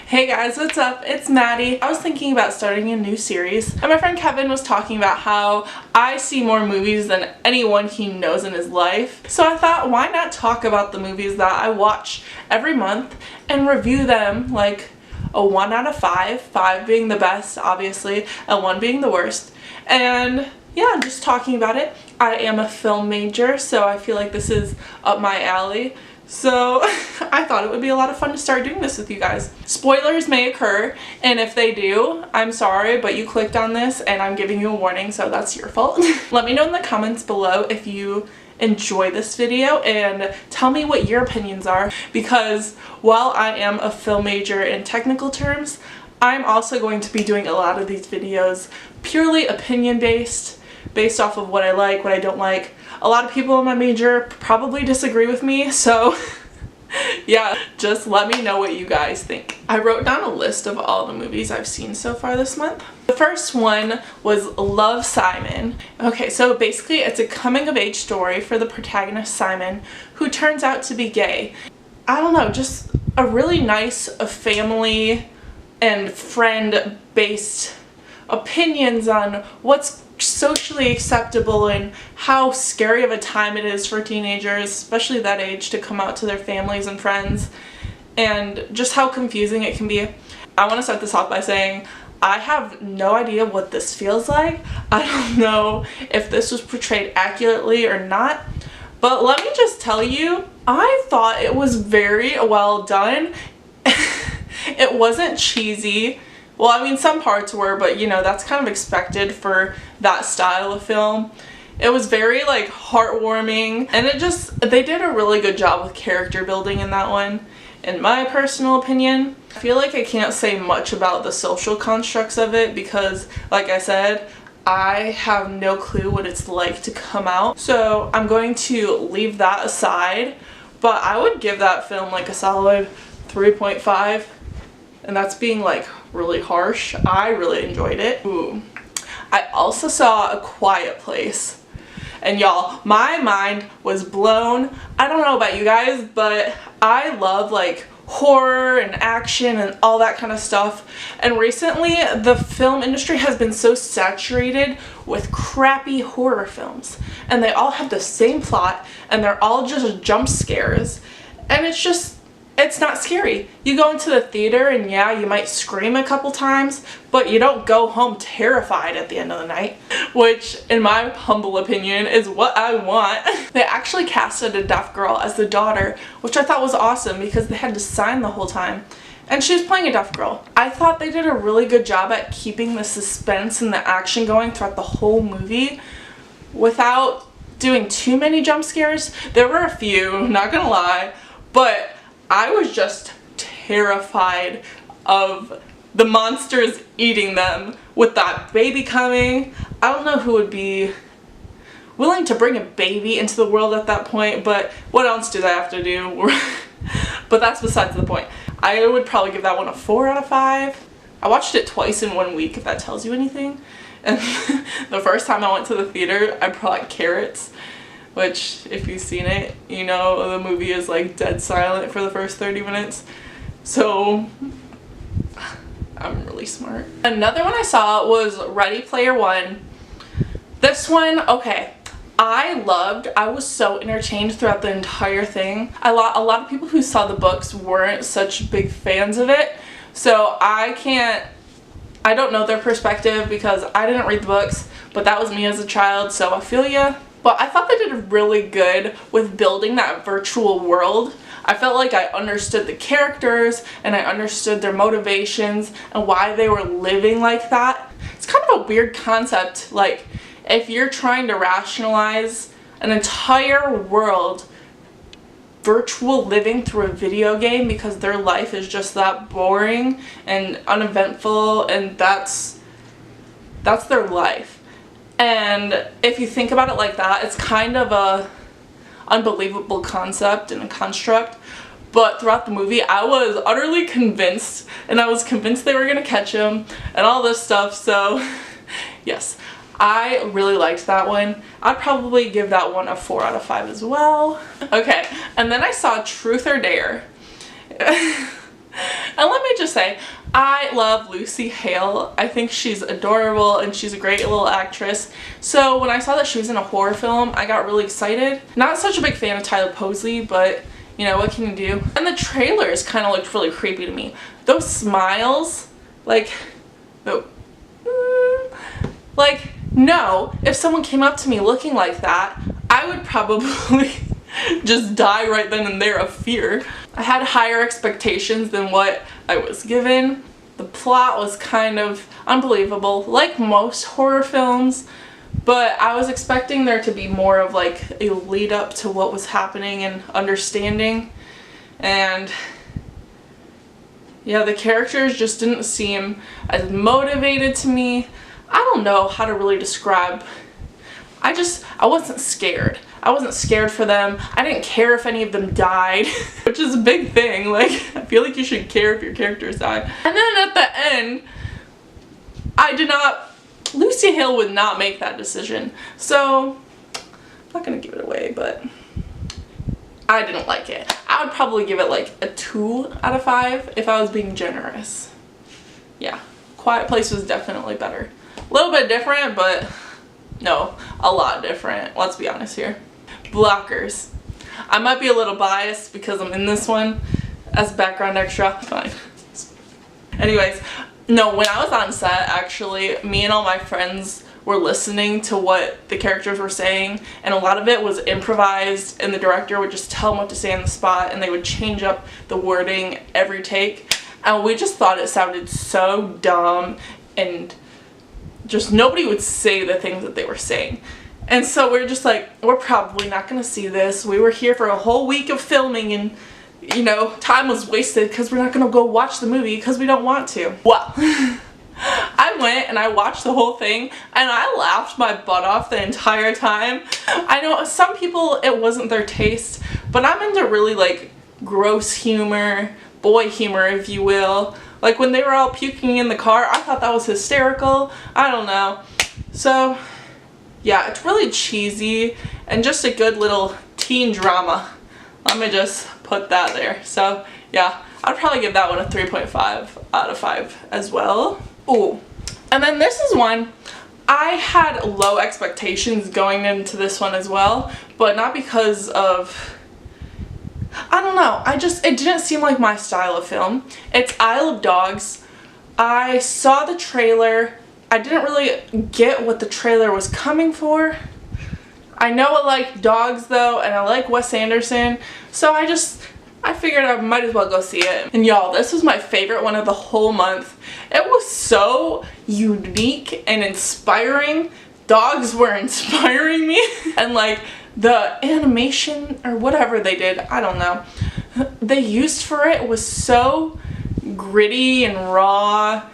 Hey guys, what's up? It's Maddie. I was thinking about starting a new series, and my friend Kevin was talking about how I see more movies than anyone he knows in his life. So I thought, why not talk about the movies that I watch every month and review them like a 1 out of 5, 5 being the best, obviously, and 1 being the worst. And yeah, just talking about it. I am a film major, so I feel like this is up my alley. So I thought it would be a lot of fun to start doing this with you guys. Spoilers may occur, and if they do, I'm sorry, but you clicked on this and I'm giving you a warning, so that's your fault. Let me know in the comments below if you enjoy this video and tell me what your opinions are, because while I am a film major in technical terms, I'm also going to be doing a lot of these videos purely opinion based off of what I like, what I don't like. A lot of people in my major probably disagree with me, so yeah, just let me know what you guys think. I wrote down a list of all the movies I've seen so far this month. The first one was Love, Simon. Okay, so basically it's a coming of age story for the protagonist Simon, who turns out to be gay. I don't know, just a really nice family and friend based opinions on what's socially acceptable and how scary of a time it is for teenagers, especially that age, to come out to their families and friends, and just how confusing it can be. I want to start this off by saying I have no idea what this feels like. I don't know if this was portrayed accurately or not, but let me just tell you, I thought it was very well done. It wasn't cheesy. Well, I mean, some parts were, but you know, that's kind of expected for that style of film. It was very like heartwarming, and they did a really good job with character building in that one. In my personal opinion, I feel like I can't say much about the social constructs of it because, like I said, I have no clue what it's like to come out. So I'm going to leave that aside, but I would give that film like a solid 3.5. And that's being like really harsh. I really enjoyed it. Ooh. I also saw A Quiet Place. And y'all, my mind was blown. I don't know about you guys, but I love like horror and action and all that kind of stuff. And recently, the film industry has been so saturated with crappy horror films. And they all have the same plot, and they're all just jump scares. And it's not scary. You go into the theater and yeah, you might scream a couple times, but you don't go home terrified at the end of the night, which in my humble opinion is what I want. They actually casted a deaf girl as the daughter, which I thought was awesome because they had to sign the whole time. And she was playing a deaf girl. I thought they did a really good job at keeping the suspense and the action going throughout the whole movie without doing too many jump scares. There were a few, not gonna lie, but I was just terrified of the monsters eating them with that baby coming. I don't know who would be willing to bring a baby into the world at that point, but what else do they have to do? But that's besides the point. I would probably give that one a 4 out of 5. I watched it twice in 1 week, if that tells you anything. And the first time I went to the theater, I brought carrots, which if you've seen it, you know the movie is like dead silent for the first 30 minutes. So I'm really smart. Another one I saw was Ready Player One. This one, okay, I was so entertained throughout the entire thing. A lot of people who saw the books weren't such big fans of it, so I don't know their perspective because I didn't read the books, but that was me as a child, so I feel ya. But I thought they did really good with building that virtual world. I felt like I understood the characters and I understood their motivations and why they were living like that. It's kind of a weird concept, like if you're trying to rationalize an entire world virtual living through a video game because their life is just that boring and uneventful, and that's their life. And if you think about it like that, it's kind of a unbelievable concept and a construct. But throughout the movie, I was utterly convinced, and I was convinced they were gonna catch him and all this stuff. So yes, I really liked that one. I'd probably give that one a 4 out of 5 as well. Okay, and then I saw Truth or Dare. And let me just say, I love Lucy Hale. I think she's adorable and she's a great little actress. So when I saw that she was in a horror film, I got really excited. Not such a big fan of Tyler Posey, but you know, what can you do? And the trailers kind of looked really creepy to me. Those smiles, like, like, no, if someone came up to me looking like that, I would probably just die right then and there of fear. I had higher expectations than what I was given. The plot was kind of unbelievable, like most horror films, but I was expecting there to be more of like a lead up to what was happening and understanding. And yeah, the characters just didn't seem as motivated to me. I don't know how to really describe. I wasn't scared. I wasn't scared for them. I didn't care if any of them died, which is a big thing. Like, I feel like you should care if your characters die. And then at the end, Lucy Hale would not make that decision. So, I'm not gonna give it away, but I didn't like it. I would probably give it like a 2 out of 5 if I was being generous. Yeah, Quiet Place was definitely better. A little bit different, but no, a lot different. Let's be honest here. Blockers. I might be a little biased because I'm in this one as background extra. Fine. Anyways, no, when I was on set, actually, me and all my friends were listening to what the characters were saying, and a lot of it was improvised, and the director would just tell them what to say on the spot, and they would change up the wording every take, and we just thought it sounded so dumb, and just nobody would say the things that they were saying. And so we're just like, we're probably not gonna see this. We were here for a whole week of filming, and you know, time was wasted because we're not gonna go watch the movie because we don't want to. Well, I went and I watched the whole thing and I laughed my butt off the entire time. I know some people, it wasn't their taste, but I'm into really like gross humor, boy humor if you will. Like when they were all puking in the car, I thought that was hysterical. I don't know. So yeah, it's really cheesy and just a good little teen drama. Let me just put that there. So yeah, I'd probably give that one a 3.5 out of 5 as well. Ooh, and then this is one, I had low expectations going into this one as well, but not because of, I don't know, it didn't seem like my style of film. It's Isle of Dogs. I saw the trailer. I didn't really get what the trailer was coming for. I know I like dogs though, and I like Wes Anderson, so I figured I might as well go see it. And y'all, this was my favorite one of the whole month. It was so unique and inspiring. Dogs were inspiring me. And like the animation or whatever they did, I don't know, they used for it was so gritty and raw.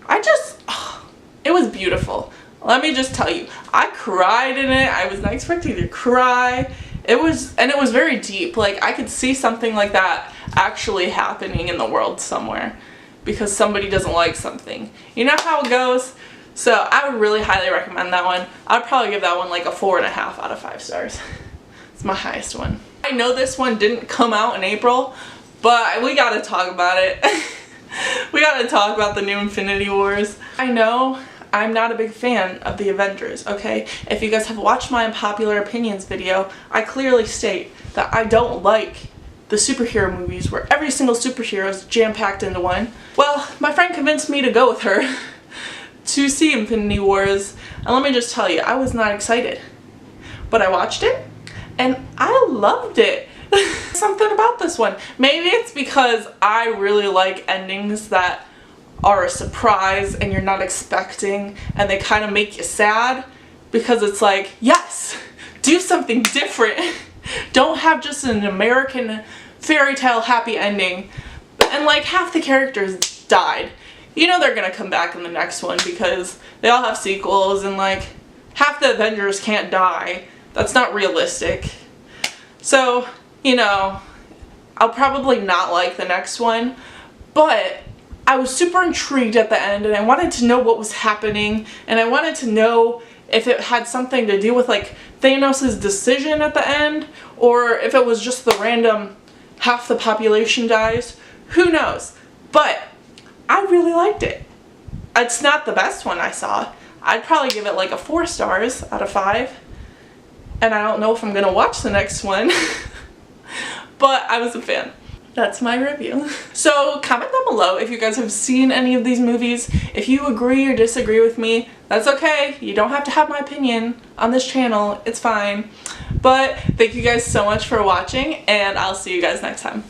It was beautiful. Let me just tell you, I cried in it. I was not expecting to cry. It was very deep. Like, I could see something like that actually happening in the world somewhere because somebody doesn't like something. You know how it goes? So I would really highly recommend that one. I'd probably give that one like a 4.5 out of 5 stars. It's my highest one. I know this one didn't come out in April, but we gotta talk about it. We gotta talk about the new Infinity Wars. I know I'm not a big fan of the Avengers, okay? If you guys have watched my unpopular opinions video, I clearly state that I don't like the superhero movies where every single superhero is jam-packed into one. Well, my friend convinced me to go with her to see Infinity Wars, and let me just tell you, I was not excited. But I watched it, and I loved it. Something about this one. Maybe it's because I really like endings that are a surprise and you're not expecting, and they kind of make you sad because it's like, yes, do something different. Don't have just an American fairy tale happy ending. And like half the characters died. You know they're gonna come back in the next one because they all have sequels, and like half the Avengers can't die. That's not realistic. So, you know, I'll probably not like the next one, but I was super intrigued at the end, and I wanted to know what was happening, and I wanted to know if it had something to do with like Thanos' decision at the end, or if it was just the random half the population dies. Who knows? But I really liked it. It's not the best one I saw. I'd probably give it like a 4 stars out of 5. And I don't know if I'm gonna watch the next one. But I was a fan. That's my review. So comment down below if you guys have seen any of these movies. If you agree or disagree with me, that's okay. You don't have to have my opinion on this channel. It's fine. But thank you guys so much for watching, and I'll see you guys next time.